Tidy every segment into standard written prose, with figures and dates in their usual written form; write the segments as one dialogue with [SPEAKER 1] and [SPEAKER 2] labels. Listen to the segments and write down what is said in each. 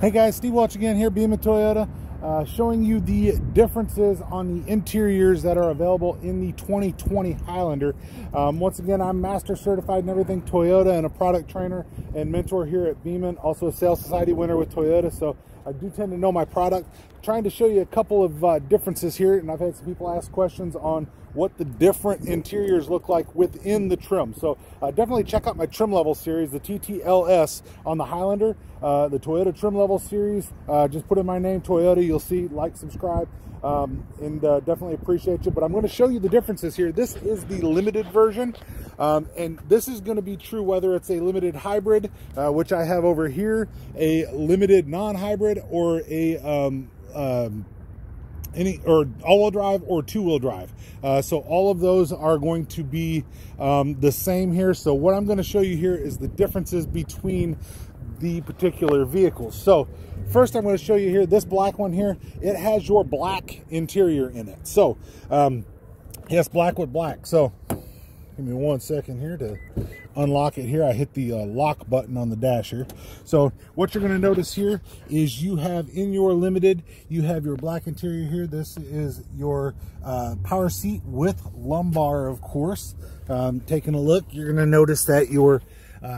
[SPEAKER 1] Hey guys, Steve Welch again here, Beaman Toyota, showing you the differences on the interiors that are available in the 2020 Highlander. Once again, I'm master certified in everything Toyota and a product trainer and mentor here at Beaman, also a Sales Society winner with Toyota, so I do tend to know my product. Trying to show you a couple of differences here, and I've had some people ask questions on what the different interiors look like within the trim. So definitely check out my trim level series, the TTLS on the Highlander, the Toyota trim level series. Just put in my name, Toyota, you'll see, like, subscribe, and definitely appreciate you. But I'm going to show you the differences here. This is the limited version, and this is going to be true whether it's a limited hybrid, which I have over here, a limited non-hybrid, or a or all-wheel drive or two-wheel drive. So all of those are going to be the same here. So what I'm going to show you here is the differences between the particular vehicles. So first I'm going to show you here, this black one here, it has your black interior in it. So yes, black with black. So give me 1 second here to unlock it here. I hit the lock button on the dash here. So what you're going to notice here is you have in your limited, you have your black interior here. This is your power seat with lumbar, of course. Taking a look, you're going to notice that your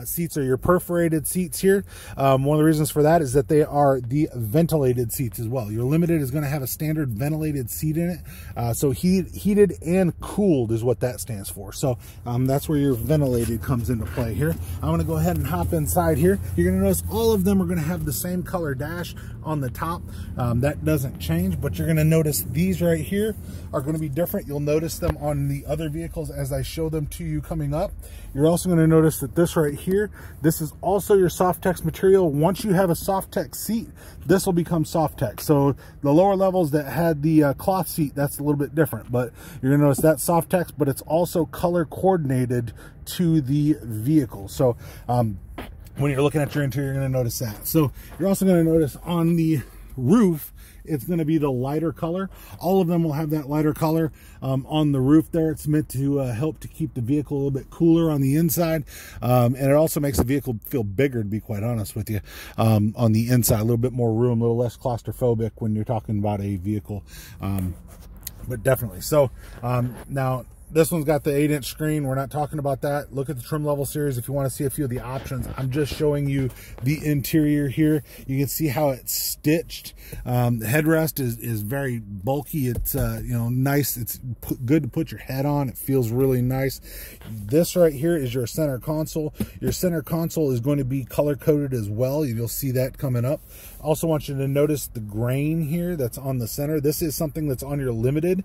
[SPEAKER 1] seats are your perforated seats here. One of the reasons for that is that they are the ventilated seats as well. Your limited is going to have a standard ventilated seat in it. So heated and cooled is what that stands for. So that's where your ventilated comes into play here. I'm going to go ahead and hop inside here. You're going to notice all of them are going to have the same color dash on the top. That doesn't change, but you're going to notice these right here are going to be different. You'll notice them on the other vehicles as I show them to you coming up. You're also going to notice that this right here, this is also your Softex material. Once you have a Softex seat, this will become Softex. So the lower levels that had the cloth seat, that's a little bit different, but you're going to notice that's Softex, but it's also color coordinated to the vehicle. So when you're looking at your interior, you're going to notice that. So you're also going to notice on the roof, it's going to be the lighter color. All of them will have that lighter color on the roof there. It's meant to help to keep the vehicle a little bit cooler on the inside, and it also makes the vehicle feel bigger, to be quite honest with you, on the inside. A little bit more room, a little less claustrophobic when you're talking about a vehicle, but definitely. So now this one's got the 8-inch screen. We're not talking about that. Look at the trim level series if you want to see a few of the options. I'm just showing you the interior here. You can see how it's stitched. The headrest is very bulky. It's you know, nice. It's good to put your head on. It feels really nice. This right here is your center console. Your center console is going to be color coded as well. You'll see that coming up. Also want you to notice the grain here that's on the center. This is something that's on your limited.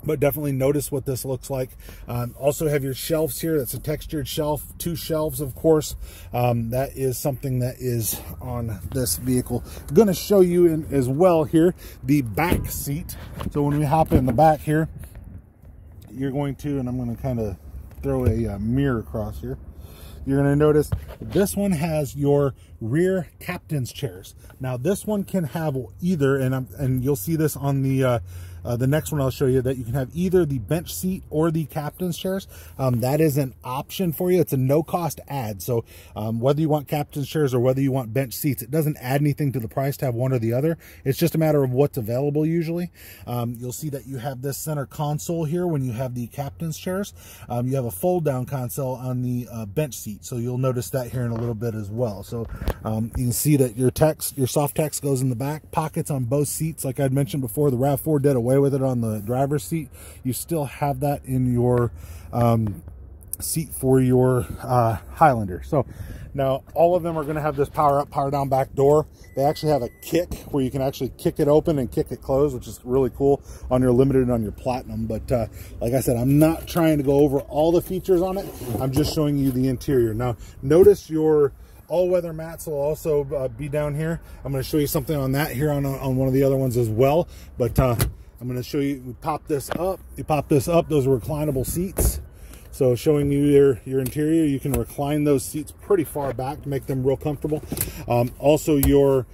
[SPEAKER 1] But definitely notice what this looks like. Also have your shelves here. That's a textured shelf, 2 shelves, of course. That is something that is on this vehicle. I'm going to show you in, as well here, the back seat. So when we hop in the back here, you're going to, and I'm going to kind of throw a mirror across here. You're going to notice this one has your rear captain's chairs. Now this one can have either, and you'll see this on the next one I'll show you, that you can have either the bench seat or the captain's chairs. That is an option for you. It's a no-cost add. So whether you want captain's chairs or whether you want bench seats, it doesn't add anything to the price to have one or the other. It's just a matter of what's available usually. You'll see that you have this center console here when you have the captain's chairs. You have a fold-down console on the bench seat. So you'll notice that here in a little bit as well. So you can see that your Softex goes in the back. Pockets on both seats. Like I'd mentioned before, the RAV4 did away with it on the driver's seat. You still have that in your seat for your Highlander. So now all of them are going to have this power up, power down back door. They actually have a kick where you can actually kick it open and kick it closed, which is really cool on your limited and on your platinum. But like I said, I'm not trying to go over all the features on it. I'm just showing you the interior. Now notice your all-weather mats will also be down here. I'm going to show you something on that here on one of the other ones as well. But I'm going to show you, we pop this up. You pop this up, those are reclinable seats. So showing you your interior, you can recline those seats pretty far back to make them real comfortable. Also your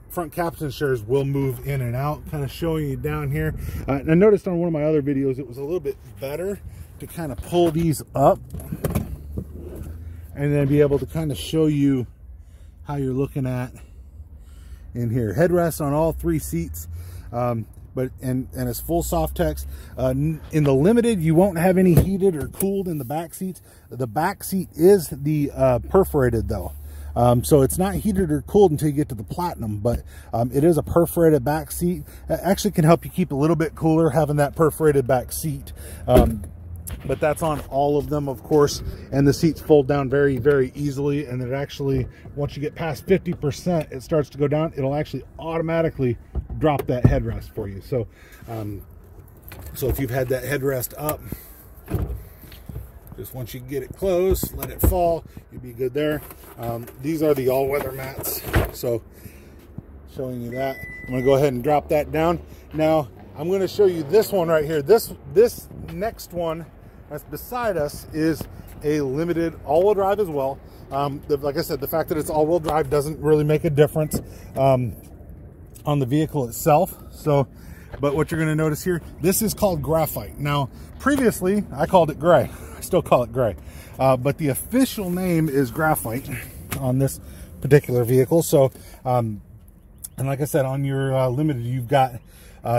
[SPEAKER 1] front captain's chairs will move in and out, kind of showing you down here. And I noticed on one of my other videos, it was a little bit better to kind of pull these up and then be able to kind of show you how you're looking at in here. Headrest on all 3 seats, and it's full soft text. In the Limited, you won't have any heated or cooled in the back seats. The back seat is the perforated though. So it's not heated or cooled until you get to the Platinum, but it is a perforated back seat. It actually can help you keep a little bit cooler having that perforated back seat. But that's on all of them, of course, and the seats fold down very, very easily. And it actually, once you get past 50%, it starts to go down. It'll actually automatically drop that headrest for you. So, so if you've had that headrest up, just once you get it closed, let it fall, you'll be good there. These are the all-weather mats. So, showing you that, I'm going to go ahead and drop that down. Now, I'm going to show you this one right here. This next one that's beside us is a Limited all-wheel drive as well. Like I said, the fact that it's all-wheel drive doesn't really make a difference on the vehicle itself. So, but what you're going to notice here, this is called graphite. Now, previously, I called it gray. I still call it gray. But the official name is graphite on this particular vehicle. So, and like I said, on your Limited, you've got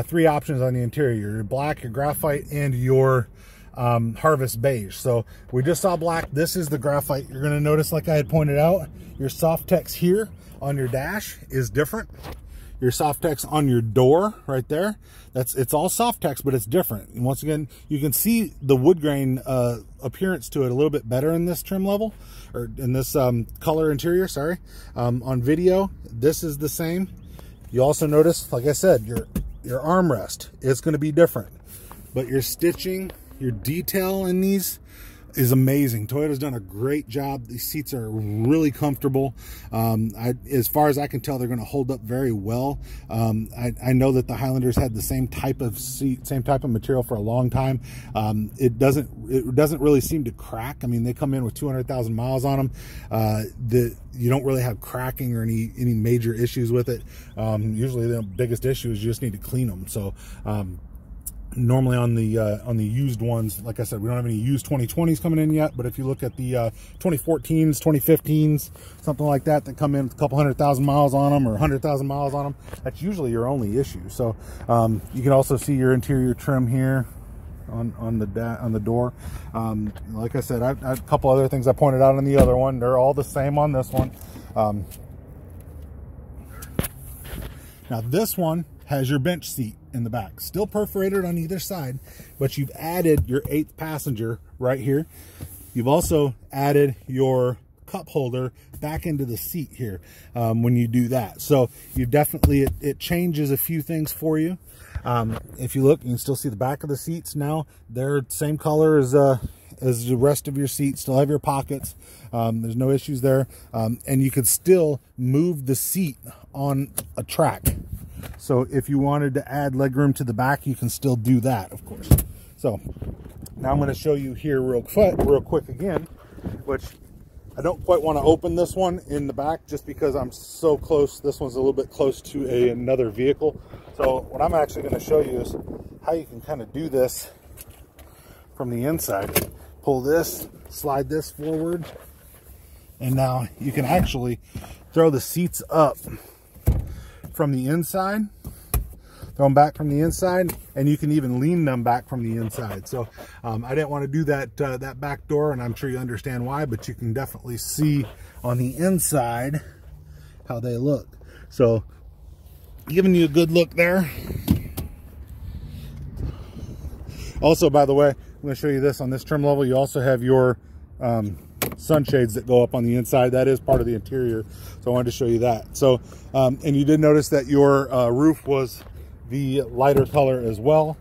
[SPEAKER 1] 3 options on the interior: your black, your graphite, and your harvest beige. So we just saw black. This is the graphite. You're going to notice, like I had pointed out, your soft text here on your dash is different. Your soft text on your door right there, it's all soft text, but it's different. And once again, you can see the wood grain appearance to it a little bit better in this trim level, or in this color interior, sorry. On video, this is the same. You also notice, like I said, your armrest is going to be different, but your stitching, your detail in these is amazing. Toyota's done a great job. These seats are really comfortable. As far as I can tell, they're going to hold up very well. I know that the Highlanders had the same type of seat, same type of material for a long time. It doesn't really seem to crack. I mean, they come in with 200,000 miles on them. You don't really have cracking or any major issues with it. Usually the biggest issue is you just need to clean them. So normally on the used ones, like I said, we don't have any used 2020s coming in yet, but if you look at the 2014s, 2015s, something like that, that come in with a couple 100,000 miles on them or 100,000 miles on them, that's usually your only issue. So you can also see your interior trim here on the door. Like I said, I have a couple other things I pointed out on the other one. They're all the same on this one. Now this one has your bench seat in the back, still perforated on either side, but you've added your 8th passenger right here. You've also added your cup holder back into the seat here when you do that. So you definitely, it changes a few things for you. If you look, you can still see the back of the seats now. They're same color as the rest of your seats. Still have your pockets. There's no issues there. And you could still move the seat on a track. So if you wanted to add legroom to the back, you can still do that, of course. So now I'm going to show you here real quick again, which I don't quite want to open this one in the back just because I'm so close. This one's a little bit close to another vehicle. So what I'm actually going to show you is how you can kind of do this from the inside. Pull this, slide this forward, and now you can actually throw the seats up from the inside, throw them back from the inside, and you can even lean them back from the inside. So I didn't want to do that back door, and I'm sure you understand why, but you can definitely see on the inside how they look. So giving you a good look there. Also, by the way, I'm going to show you this on this trim level. You also have your sunshades that go up on the inside. That is part of the interior, so I wanted to show you that. So and you did notice that your roof was the lighter color as well,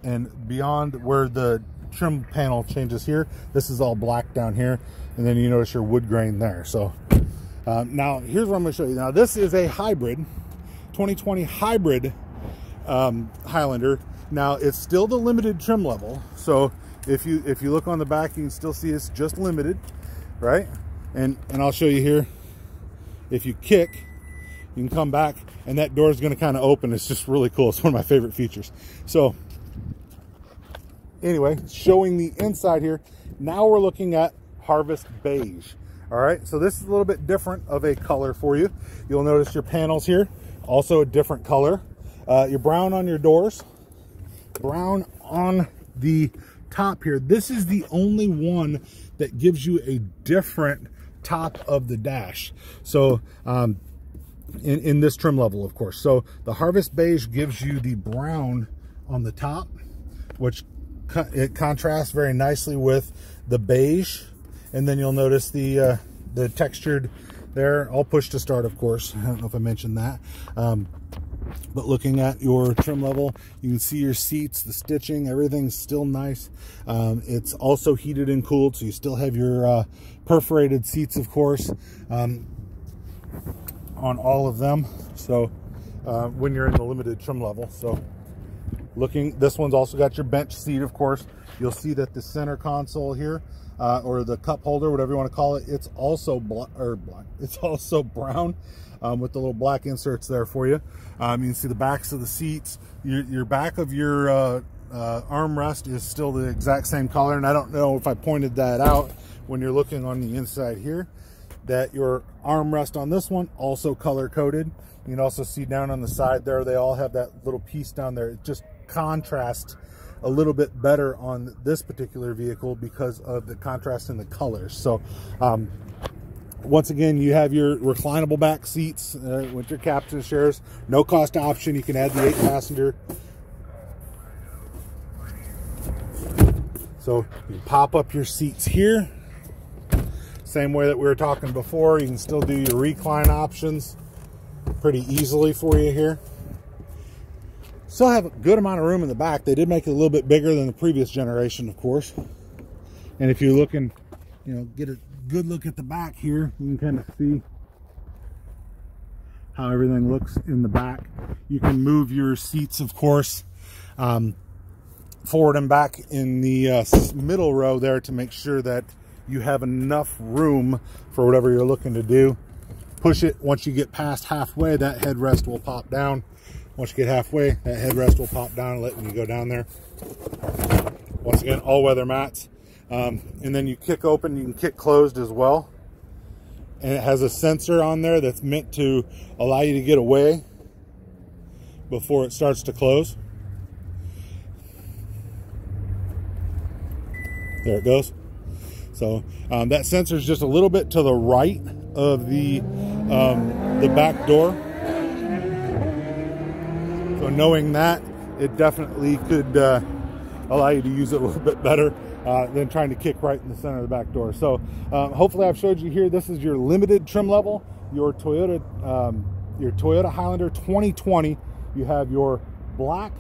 [SPEAKER 1] and beyond where the trim panel changes here, this is all black down here, and then you notice your wood grain there. So now here's what I'm going to show you. Now this is a hybrid 2020 hybrid Highlander. Now it's still the Limited trim level, so if you look on the back, you can still see it's just Limited, right? And I'll show you here. If you kick, you can come back, and that door is going to kind of open. It's just really cool. It's one of my favorite features. So anyway, showing the inside here. Now we're looking at Harvest Beige. All right, so this is a little bit different of a color for you. You'll notice your panels here, also a different color. Your brown on your doors, brown on the top here. This is the only one that gives you a different top of the dash. So in this trim level, of course. So the Harvest Beige gives you the brown on the top, which it contrasts very nicely with the beige. And then you'll notice the textured there. All push to start, of course. I don't know if I mentioned that. But looking at your trim level, you can see your seats, the stitching, everything's still nice. It's also heated and cooled, so you still have your perforated seats, of course, on all of them. So when you're in the limited trim level. So this one's also got your bench seat, of course. You'll see that the center console here, or the cup holder, whatever you want to call it, it's also it's also brown, with the little black inserts there for you. You can see the backs of the seats. Your back of your armrest is still the exact same color, and I don't know if I pointed that out when you're looking on the inside here, that your armrest on this one also color coded. You can also see down on the side there, they all have that little piece down there. It just contrasts a little bit better on this particular vehicle because of the contrast in the colors. So once again, you have your reclinable back seats with your captain chairs. No cost option. You can add the 8-passenger. So you pop up your seats here. Same way that we were talking before. You can still do your recline options pretty easily for you here. Still have a good amount of room in the back. They did make it a little bit bigger than the previous generation, of course. And if you're looking, you know, get a good look at the back here, you can kind of see how everything looks in the back. You can move your seats, of course, forward and back in the middle row there to make sure that you have enough room for whatever you're looking to do. Push it. Once you get past halfway, that headrest will pop down. Once you get halfway, that headrest will pop down, letting you go down there. Once again, all-weather mats. And then you kick open, you can kick closed as well. And it has a sensor on there that's meant to allow you to get away before it starts to close. There it goes. So that sensor is just a little bit to the right of the back door. So knowing that, it definitely could allow you to use it a little bit better than trying to kick right in the center of the back door. So hopefully I've showed you here. This is your limited trim level, your Toyota Highlander 2020. You have your black,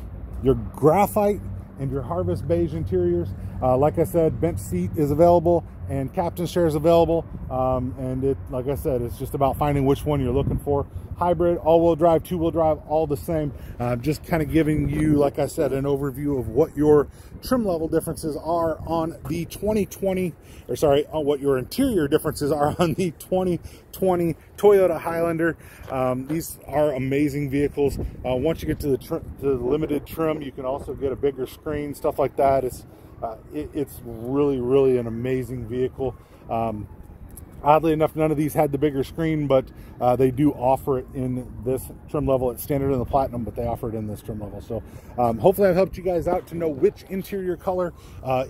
[SPEAKER 1] your graphite, and your Harvest Beige interiors. Like I said, bench seat is available and captain's chair is available. And it, like I said, it's just about finding which one you're looking for. Hybrid, all-wheel drive, two-wheel drive, all the same. Just kind of giving you, like I said, an overview of what your trim level differences are on the 2020, or sorry, on what your interior differences are on the 2020 Toyota Highlander. These are amazing vehicles. Once you get to the limited trim, you can also get a bigger screen, stuff like that. It's really an amazing vehicle. Oddly enough, none of these had the bigger screen, but they do offer it in this trim level. It's standard in the Platinum, but they offer it in this trim level. So hopefully I've helped you guys out to know which interior color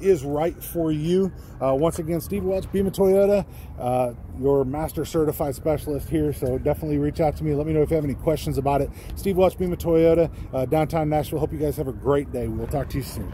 [SPEAKER 1] is right for you. Once again, Steve Welch, Beaman Toyota, your master certified specialist here. So definitely reach out to me. Let me know if you have any questions about it. Steve Welch, Beaman Toyota, downtown Nashville. Hope you guys have a great day. We'll talk to you soon.